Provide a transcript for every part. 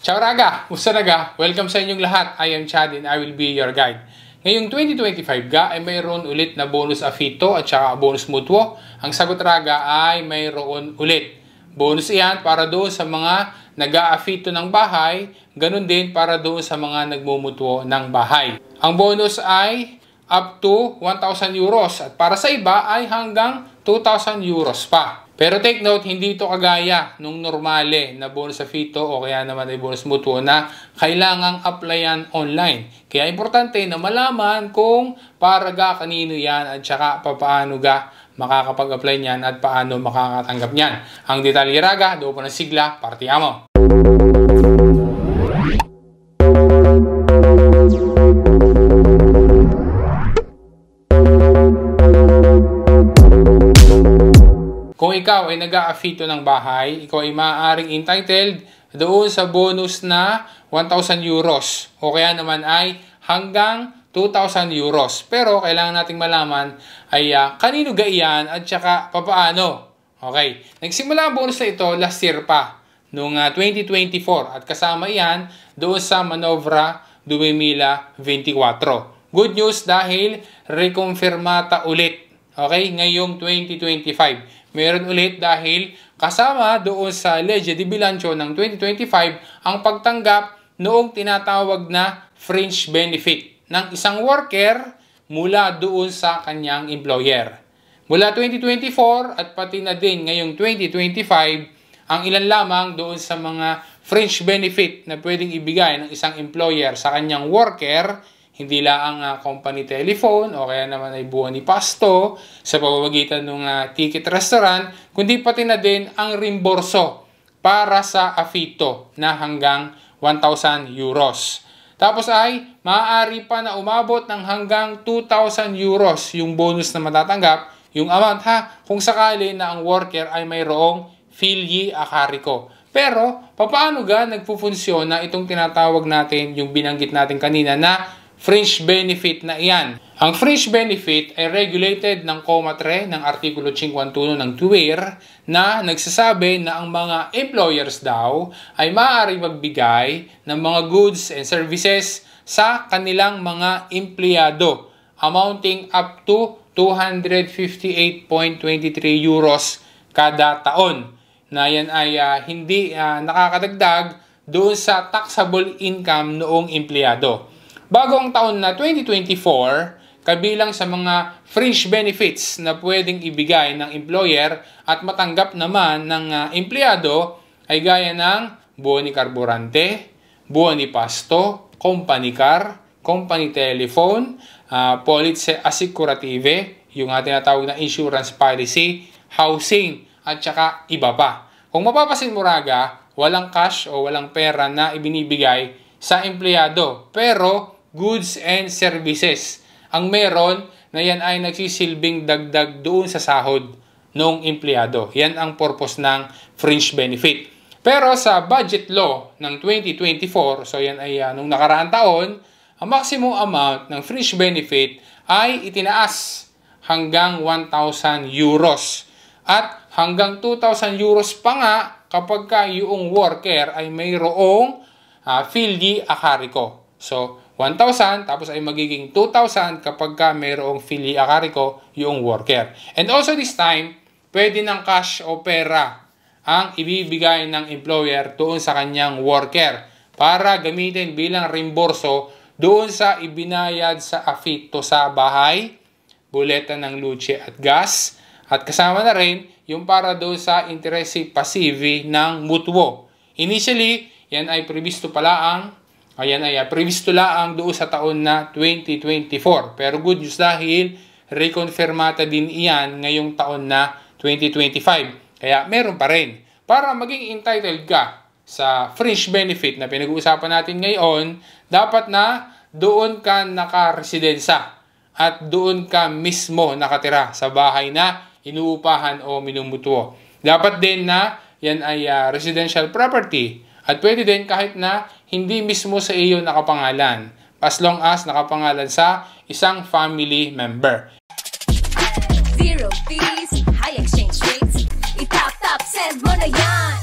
Ciao raga! Musta naga? Welcome sa inyong lahat. I am Chad and I will be your guide. Ngayong 2025 ay mayroon ulit na bonus Afito at saka bonus Mutuo. Ang sagot raga ay mayroon ulit. Bonus iyan para doon sa mga nag-a-Afito ng bahay, ganun din para doon sa mga nagmumutuo ng bahay. Ang bonus ay up to 1,000 euros at para sa iba ay hanggang 2,000 euros pa. Pero take note, hindi ito kagaya nung normale na bonus Afito o kaya naman ay bonus Mutuo na kailangang applyan online. Kaya importante na malaman kung para ga kanino yan at saka paano ga makakapag-apply niyan at paano makakatanggap niyan. Ang detalye raga, doon po ng sigla, partiamo! Kung ikaw ay nag-a-Afito ng bahay, ikaw ay maaaring entitled doon sa bonus na 1,000 euros o kaya naman ay hanggang 2,000 euros. Pero kailangan nating malaman ay kanino ga iyan at saka papaano. Okay, nagsimula ang bonus na ito last year pa, noong 2024 at kasama iyan doon sa Manovra 2024. Good news dahil reconfirmata ulit. Okay, ngayong 2025. Meron ulit dahil kasama doon sa Legge di Bilancio ng 2025 ang pagtanggap noong tinatawag na fringe benefit ng isang worker mula doon sa kanyang employer. Mula 2024 at pati na din ngayong 2025, ang ilan lamang doon sa mga fringe benefit na pwedeng ibigay ng isang employer sa kanyang worker, hindi lang ang company telephone o kaya naman ay buwan ni pasto sa pamamagitan ng ticket restaurant, kundi pati na din ang reimburso para sa Afito na hanggang 1,000 euros. Tapos ay maaari pa na umabot ng hanggang 2,000 euros yung bonus na matatanggap, yung amount kung sakali na ang worker ay mayroong filii a carico. Pero paano ga nagpupunsyon na itong tinatawag natin, yung binanggit natin kanina na fringe benefit na iyan? Ang fringe benefit ay regulated ng Comma 3 ng Artikulo 51 ng TUIR na nagsasabi na ang mga employers daw ay maaari magbigay ng mga goods and services sa kanilang mga empleyado amounting up to 258.23 euros kada taon. Na yan ay hindi nakakadagdag doon sa taxable income noong empleyado. Bago ang taon na 2024, kabilang sa mga fringe benefits na pwedeng ibigay ng employer at matanggap naman ng empleyado ay gaya ng buwan ni karburante, buwan ni pasto, company car, company telephone, polizze assicurative, yung tinatawag na insurance policy, housing, at saka iba pa. Kung mapapasin mo raga, walang cash o walang pera na ibinibigay sa empleyado, pero goods and services ang meron na yan ay nagsisilbing dagdag doon sa sahod ng empleyado. Yan ang purpose ng fringe benefit. Pero sa budget law ng 2024, so yan ay nung nakaraang taon, ang maximum amount ng fringe benefit ay itinaas hanggang 1,000 euros. At hanggang 2,000 euros pa nga kapag yung worker ay mayroong filii a carico. So, 1,000 tapos ay magiging 2,000 kapag mayroong filii a carico yung worker. And also this time, pwede ng cash o pera ang ibibigay ng employer doon sa kanyang worker para gamitin bilang reimburso doon sa ibinayad sa Afito sa bahay, boleta ng luce at gas, at kasama na rin yung para doon sa interesse passive ng Mutuo. Initially, yan ay previsto laang doon sa taon na 2024. Pero good news dahil reconfirmata din iyan ngayong taon na 2025. Kaya meron pa rin. Para maging entitled ka sa fringe benefit na pinag-uusapan natin ngayon, dapat na doon ka nakaresidensya at doon ka mismo nakatira sa bahay na inuupahan o minumutuo. Dapat din na yan ay residential property. At pwede din kahit na hindi mismo sa iyo nakapangalan, as long as nakapangalan sa isang family member. Zero fees, high exchange rates, itap-tap, send mo na yan!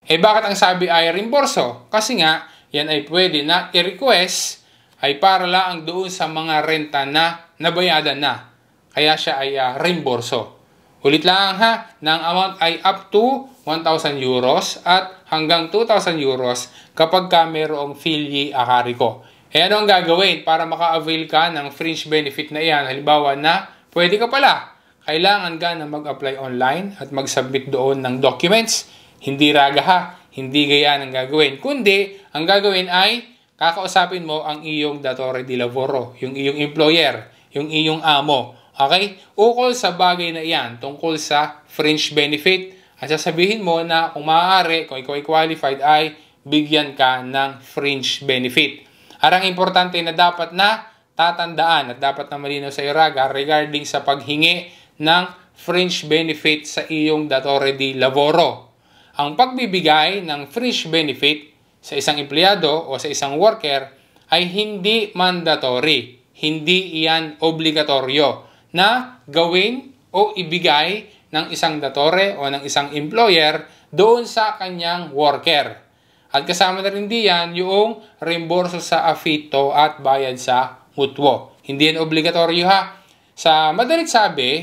Bakit ang sabi ay reimburso? Kasi nga, yan ay pwede na i-request ay para lang doon sa mga renta na nabayadan na. Kaya siya ay reimburso. Ulit lang ha, ng amount ay up to 1,000 euros at hanggang 2,000 euros kapag ka mayroong filii a carico. Ano ang gagawin para maka-avail ka ng fringe benefit na iyan? Halimbawa na pwede ka pala. Kailangan ka na mag-apply online at mag-submit doon ng documents. Hindi raga ha, hindi gaya ang gagawin. Kundi, ang gagawin ay kakausapin mo ang iyong datore di lavoro, yung iyong employer, yung iyong amo. Okay? Ukol sa bagay na iyan, tungkol sa fringe benefit. At sasabihin mo na kung maaari, kung ikaw ay qualified, ay bigyan ka ng fringe benefit. Arang importante na dapat na tatandaan at dapat na malinaw sa iraga regarding sa paghingi ng fringe benefit sa iyong datore di lavoro. Ang pagbibigay ng fringe benefit sa isang empleyado o sa isang worker ay hindi mandatory. Hindi iyan obligatoryo na gawin o ibigay ng isang datore o ng isang employer doon sa kanyang worker. At kasama na rin diyan yung reimburso sa afito at bayad sa mutuo. Hindi yan obligatoryo ha. Sa madalit sabi,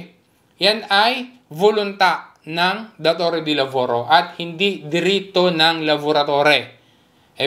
yan ay volunta ng datore di lavoro at hindi dirito ng lavoratore.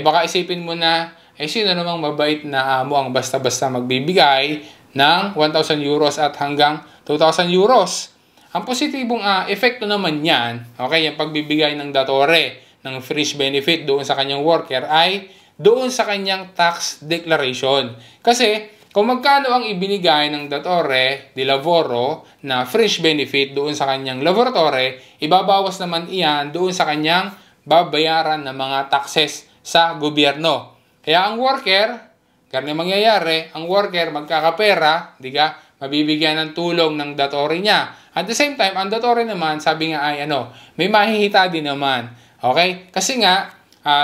Baka isipin mo na, sino namang mabait na amo ang basta-basta magbibigay ng 1,000 euros at hanggang 2,000 euros. Ang positibong epekto naman yan, okay, yung pagbibigay ng datore ng fringe benefit doon sa kanyang worker ay doon sa kanyang tax declaration. Kasi kung magkano ang ibinigay ng datore di lavoro na fringe benefit doon sa kanyang lavoratore, ibabawas naman iyan doon sa kanyang babayaran ng mga taxes sa gobyerno. Kaya ang worker, karne mangyayari, ang worker magkakapera, di ka, mabibigyan ng tulong ng datore niya. At the same time, ang datore naman, sabi nga ay may mahihita din naman. Okay? Kasi nga,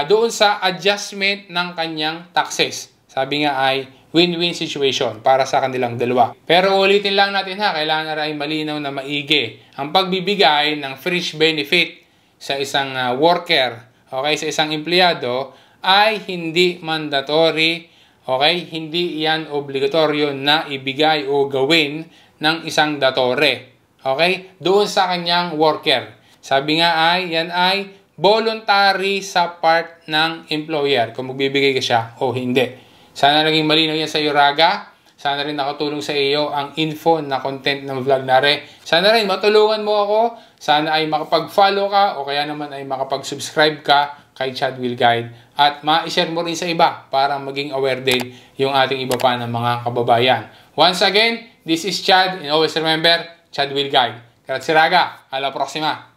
doon sa adjustment ng kanyang taxes. Sabi nga ay win-win situation para sa kanilang dalawa. Pero ulitin lang natin ha, kailangan na rin malinaw na maigi. Ang pagbibigay ng fringe benefit sa isang worker, okay, sa isang empleyado, ay hindi mandatory, okay? Hindi yan obligatoryo na ibigay o gawin ng isang datore, okay? Doon sa kanyang worker. Sabi nga ay, yan ay voluntary sa part ng employer kung magbibigay ka siya o hindi. Sana naging malinaw yan sa iyo, Raga. Sana rin nakatulong sa iyo ang info na content ng vlog na rin. Sana rin matulungan mo ako. Sana ay makapag-follow ka o kaya naman ay makapag-subscribe ka kay Chad Will Guide. At ma-share mo rin sa iba para maging aware din yung ating iba pa ng mga kababayan. Once again, this is Chad and always remember, Chad Will Guide. Grazie Raga, alla prossima!